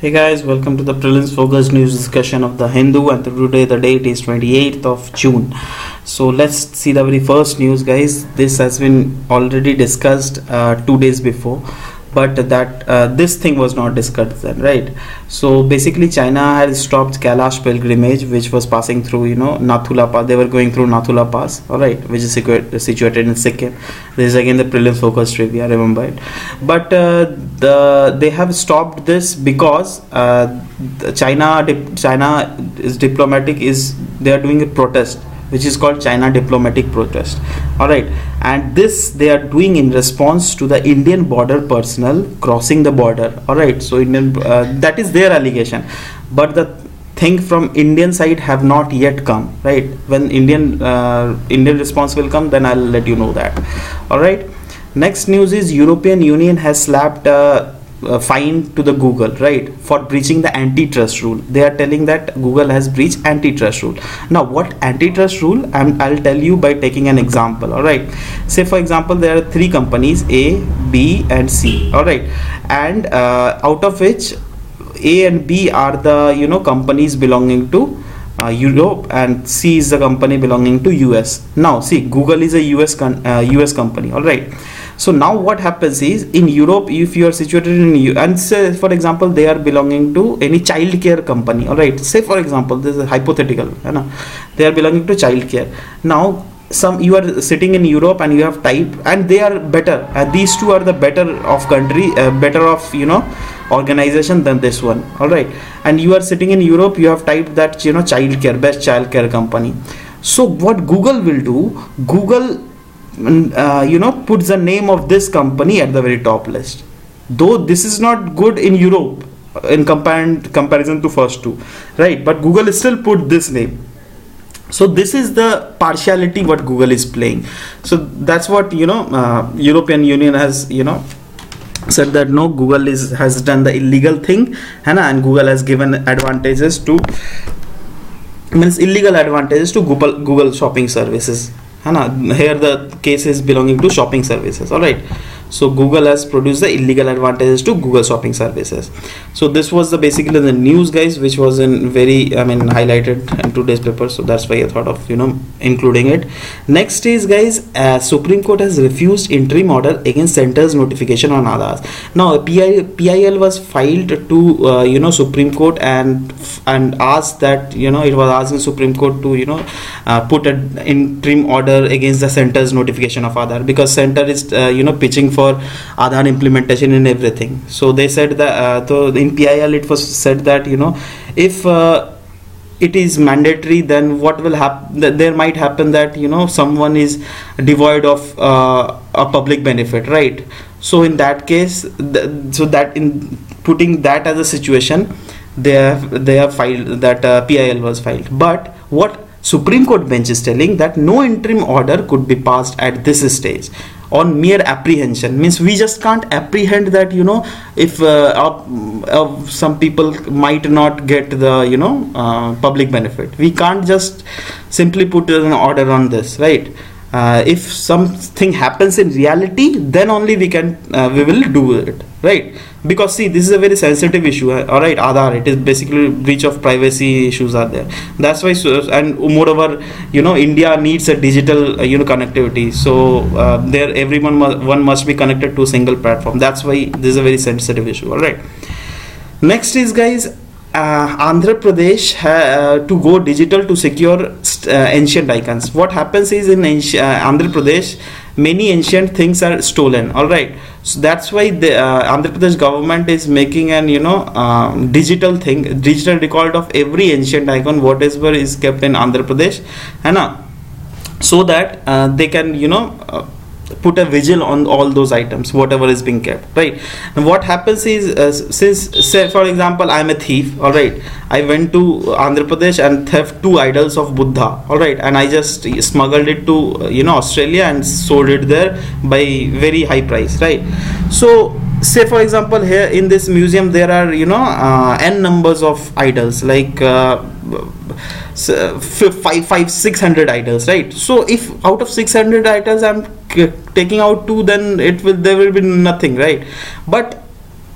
Hey guys, welcome to the Prelims focused news discussion of the Hindu, and today the date is 28th of June. So let's see the very first news, guys. This has been already discussed 2 days before, but that this thing was not discussed then, right? So basically China has stopped Kailash pilgrimage, which was passing through Nathula Pass. They were going through Nathula Pass, all right, which is situated in Sikkim. This is again the prelims focus trivia, remember it. But they have stopped this because China is diplomatic, they are doing a protest which is called China diplomatic protest, all right, and this they are doing in response to the Indian border personnel crossing the border, all right. So that is their allegation, but the thing from Indian side have not yet come, right? When Indian response will come, then I'll let you know that, all right. Next news is European Union has slapped fine to the Google, right, for breaching the antitrust rule. They are telling that Google has breached antitrust rule. Now what antitrust rule? I'll tell you by taking an example, all right. Say for example there are three companies, A, B and C, all right, and out of which A and B are the companies belonging to Europe, and C is the company belonging to US. Now see, Google is a US company, all right. So now what happens is, in Europe, if you are situated in and say for example they are belonging to any child care company, all right. Say for example, this is hypothetical, they are belonging to child care. Now you are sitting in Europe and you have typed, and they are better, these two are the better of country, better of organization than this one, all right, and you are sitting in Europe, you have typed that child care, best child care company. So what Google will do, Google puts the name of this company at the very top list, though this is not good in Europe in comparison to first two, right, but Google still put this name. So this is the partiality what Google is playing. So that's what European Union has said, that no, Google has done the illegal thing, and Google has given advantages to illegal advantages to Google shopping services. Here the case is belonging to shopping services, all right. So Google has produced the illegal advantages to Google shopping services. So this was basically the news, guys, which was in very highlighted in today's paper. So that's why I thought of including it. Next is, guys, Supreme Court has refused interim order against center's notification on Aadhaar. Now PIL was filed to Supreme Court and asked that it was asking Supreme Court to put an interim order against the center's notification of Aadhaar, because center is pitching for Aadhaar implementation in everything. So they said that so in PIL it was said that if it is mandatory, then what will happen, there might happen that someone is devoid of a public benefit, right? So in that case, so that in putting that as a situation, they have filed that PIL was filed. But what Supreme Court bench is telling, that no interim order could be passed at this stage on mere apprehension. Means we just can't apprehend that if some people might not get the public benefit. We can't just simply put an order on this, right? If something happens in reality, then only we will do it, right? Because see, this is a very sensitive issue, all right. Aadhaar, it is basically breach of privacy issues are there. That's why, and moreover, India needs a digital connectivity. So there one must be connected to a single platform. That's why this is a very sensitive issue, all right. Next is, guys, Andhra Pradesh to go digital to secure ancient icons. What happens is, in Andhra Pradesh, many ancient things are stolen, all right. So that's why the Andhra Pradesh government is making an digital record of every ancient icon whatever is kept in Andhra Pradesh, so that they can put a vigil on all those items whatever is being kept, right? And what happens is, since say for example I am a thief, all right, I went to Andhra Pradesh and theft 2 idols of Buddha, all right, and I just smuggled it to Australia and sold it there by very high price, right? So say for example here in this museum there are n numbers of idols, like 600 idols, right? So if out of 600 idols I'm taking out 2, then there will be nothing, right? But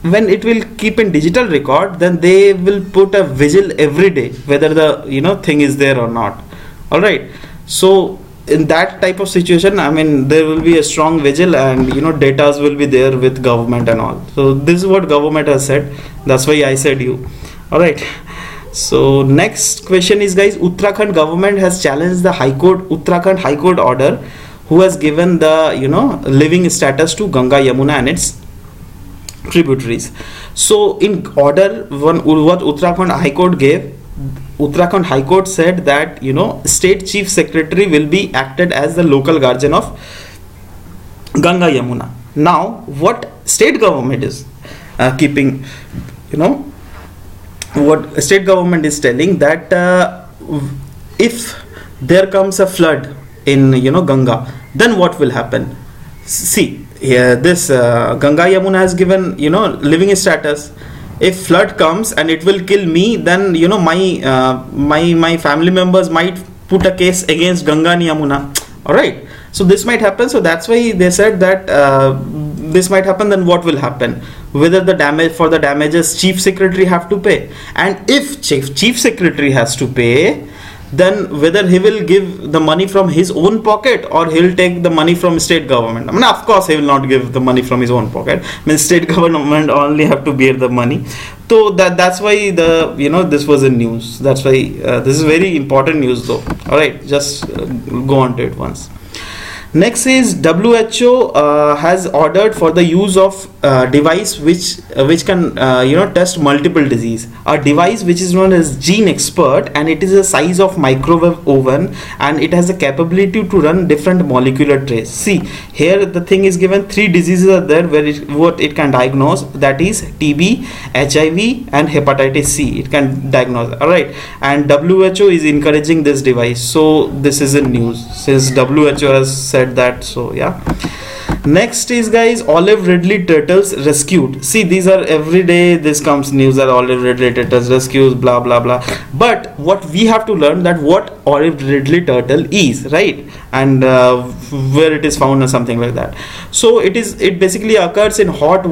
when it will keep in digital record, then they will put a vigil every day whether the thing is there or not. All right. So in that type of situation, I mean, there will be a strong vigil, and data will be there with government and all. So this is what government has said. That's why I said you. All right. So next question is, guys, Uttarakhand government has challenged the Uttarakhand High Court order, who has given the living status to Ganga, Yamuna and its tributaries. So in order one, what Uttarakhand High Court gave, Uttarakhand High Court said that state chief secretary will be acted as the local guardian of Ganga, Yamuna. Now what state government is keeping, what state government is telling, that if there comes a flood in Ganga, then what will happen? See here, this Ganga, Yamuna has given living status. If flood comes and it will kill me, then my family members might put a case against Ganga and Yamuna. All right. So this might happen. So that's why they said that this might happen. Then what will happen? Whether the damages chief secretary have to pay, and if chief secretary has to pay, then whether he will give the money from his own pocket or he'll take the money from state government. I mean, of course he will not give the money from his own pocket. I mean, state government only have to bear the money. So that's why this was in news. That's why this is very important news though. All right, just go on to it once. Next is WHO has ordered for the use of device which can test multiple disease. A device which is known as Gene Expert, and it is the size of microwave oven, and it has the capability to run different molecular traces. See here, the thing is given 3 diseases are there where what it can diagnose, that is TB, HIV and hepatitis C. It can diagnose. All right, and WHO is encouraging this device. So this is in news since WHO has said that. So yeah. Next is, guys, olive ridley turtles rescued. See, these are every day this comes news that olive ridley turtles rescued, blah blah blah. But what we have to learn, that what olive ridley turtle is, right, and where it is found or something like that. So it basically occurs in hot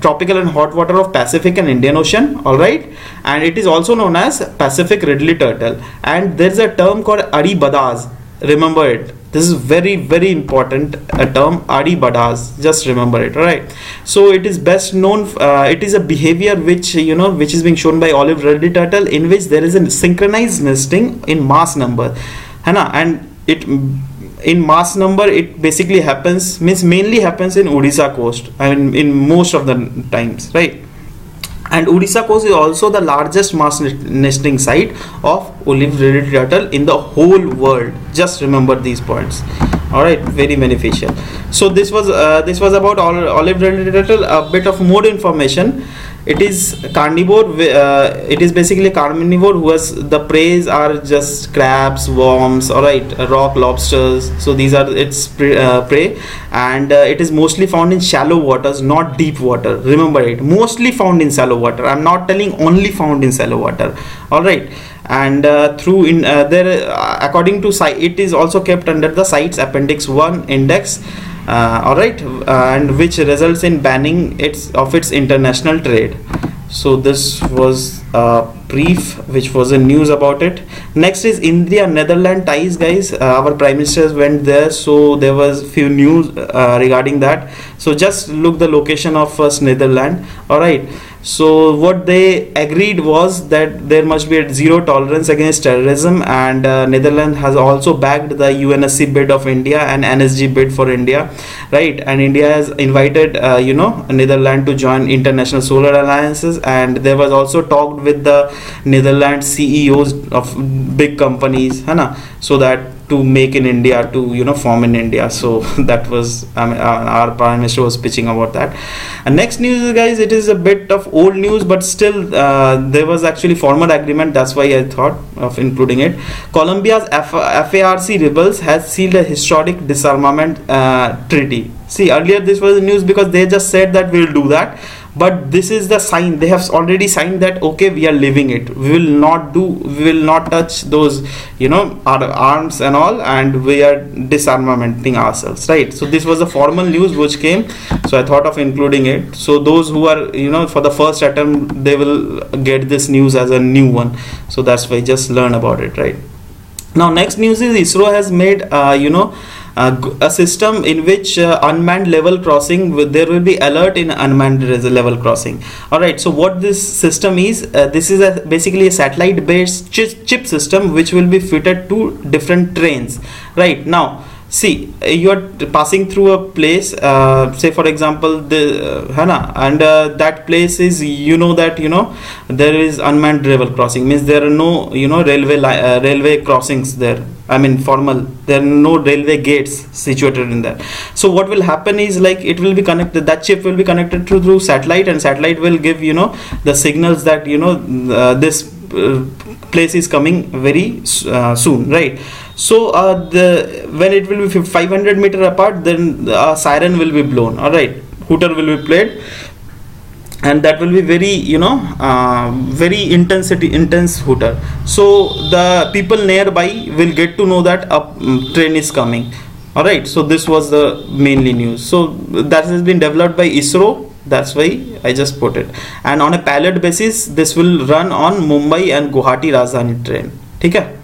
tropical and hot water of Pacific and Indian Ocean. All right, and it is also known as Pacific ridley turtle, and there's a term called aribadas. Remember it. This is very, very important term, aribadas. Just remember it. All right. So it is best known. It is a behavior which which is being shown by olive ridley turtle, in which there is a synchronized nesting in mass number, and it in mass number it basically happens, mainly happens in Odisha coast. I mean, in most of the times, right? And Odisha coast is also the largest mass nesting site of olive ridley turtle in the whole world. Just remember these points. All right, very beneficial. So this was about olive ridley turtle. A bit of more information. It is carnivore. It is basically carnivore who has the prey are just crabs, worms, all right, rock lobsters. So these are its prey, and it is mostly found in shallow waters, not deep water. Remember it, mostly found in shallow water. I'm not telling only found in shallow water. All right, and according to site, it is also kept under the CITES Appendix 1 index. All right, and which results in banning its international trade. So this was brief which was in news about it. Next is India Netherlands ties, guys. Our prime ministers went there, so there was few news regarding that. So just look the location of first Netherlands. All right, so what they agreed was that there must be a zero tolerance against terrorism, and Netherlands has also backed the UNSC bid of India and NSG bid for India, right? And India has invited Netherlands to join international solar alliances, and there was also talked with the Netherlands CEOs of big companies, so that to make in India, to form in India. So that was our prime minister was pitching about that. And next news, guys, it is a bit of old news, but still there was actually formal agreement. That's why I thought of including it. Colombia's FARC rebels has sealed a historic disarmament treaty. See, earlier this was news because they just said that we'll do that, but this is the sign. They have already signed that okay, we are leaving it, we will not touch those, you know, our arms and all, and we are disarmamenting ourselves, right? So this was the formal news which came, so I thought of including it. So those who are, you know, for the first attempt, they will get this news as a new one, so that's why just learn about it, right? Now next news is ISRO has made a system in which unmanned level crossing, there will be alert in unmanned level crossing. All right, so what this system is, this is basically a satellite based chip system which will be fitted to different trains. Right now, see, you are passing through a place, say for example the that place is, you know, that, you know, there is unmanned level crossing, means there are no, you know, railway crossings there, I mean formal, there are no railway gates situated in there. So what will happen is, like, it will be connected, that chip will be connected through satellite, and satellite will give, you know, the signals that, you know, this place is coming very soon, right? So when it will be 500 meter apart, then a siren will be blown, all right, hooter will be played, and that will be very, you know, very intense hooter. So the people nearby will get to know that a train is coming. All right, so this was the mainly news. So that has been developed by ISRO, that's why I just put it, and on a pilot basis this will run on Mumbai and Guwahati Rajdhani train. Okay,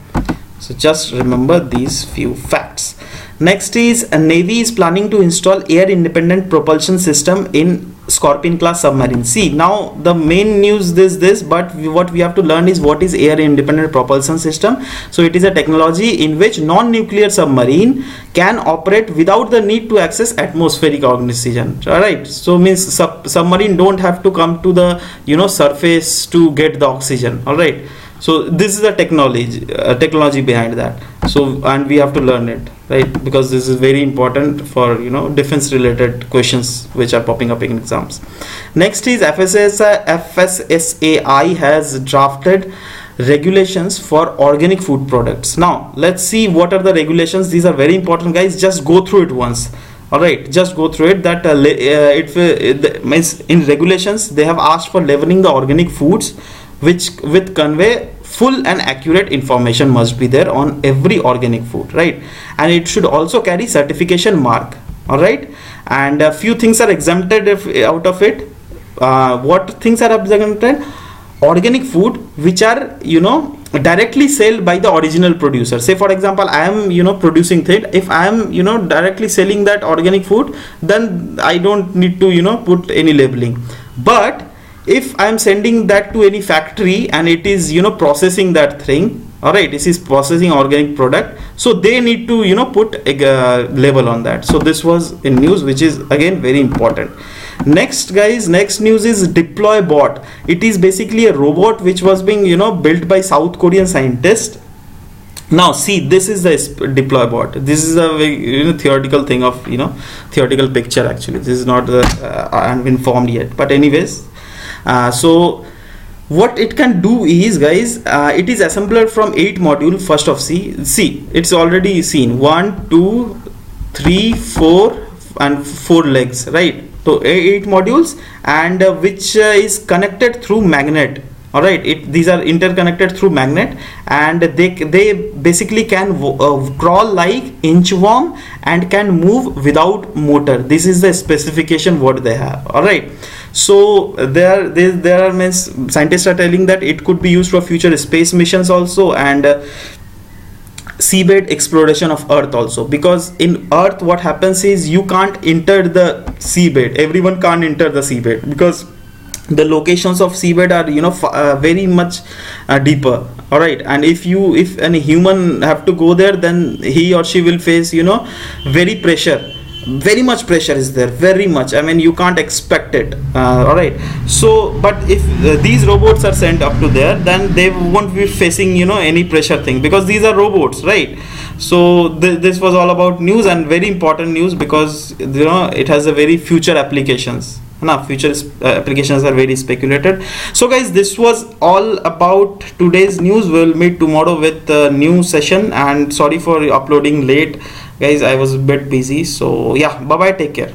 so just remember these few facts. Next is, Navy is planning to install air independent propulsion system in Scorpene class submarine. See, now the main news is this, but what we have to learn is what is air independent propulsion system. So it is a technology in which non-nuclear submarine can operate without the need to access atmospheric oxygen. All right, so means submarine don't have to come to the, you know, surface to get the oxygen. All right, so this is the technology behind that. So, and we have to learn it, right, because this is very important for, you know, defense related questions which are popping up in exams. Next is FSSAI has drafted regulations for organic food products. Now let's see what are the regulations. These are very important, guys, just go through it once. All right, just go through it. That it means in regulations they have asked for labeling the organic foods which with convey full and accurate information must be there on every organic food, right? And it should also carry certification mark. All right, and a few things are exempted out of it. What things are exempted? Organic food which are, you know, directly sold by the original producer. Say for example, I am, you know, producing thing. If I am, you know, directly selling that organic food, then I don't need to, you know, put any labeling. But if I am sending that to any factory and it is, you know, processing that thing, all right, this is processing organic product, so they need to, you know, put a label on that. So this was in news, which is again very important. Next, guys, next news is deploy bot. It is basically a robot which was being, you know, built by South Korean scientists. Now see, this is the deploy bot. This is a very, you know, theoretical thing of, you know, theoretical picture actually. This is not the I'm informed yet, but anyways. So what it can do is, guys, it is assembled from 8 modules. First of see, it's already seen 1, 2, 3, 4 and 4 legs, right? So 8 modules, and which is connected through magnet. All right, these are interconnected through magnet, and they basically can crawl like inchworm and can move without motor. This is the specification what they have. All right, so there are means scientists are telling that it could be used for future space missions also, and seabed exploration of Earth also, because in Earth what happens is you can't enter the seabed. Everyone can't enter the seabed because the locations of seabed are, you know, very much deeper. All right, and if any human have to go there, then he or she will face, you know, very much pressure is there, very much. I mean, you can't expect it. All right, so but if these robots are sent up to there, then they won't be facing, you know, any pressure thing, because these are robots, right? So this was all about news, and very important news, because, you know, it has a very future applications. Future applications are very speculated. So guys, this was all about today's news. We'll meet tomorrow with a new session, and sorry for uploading late, guys, I was a bit busy. So yeah, bye bye, take care.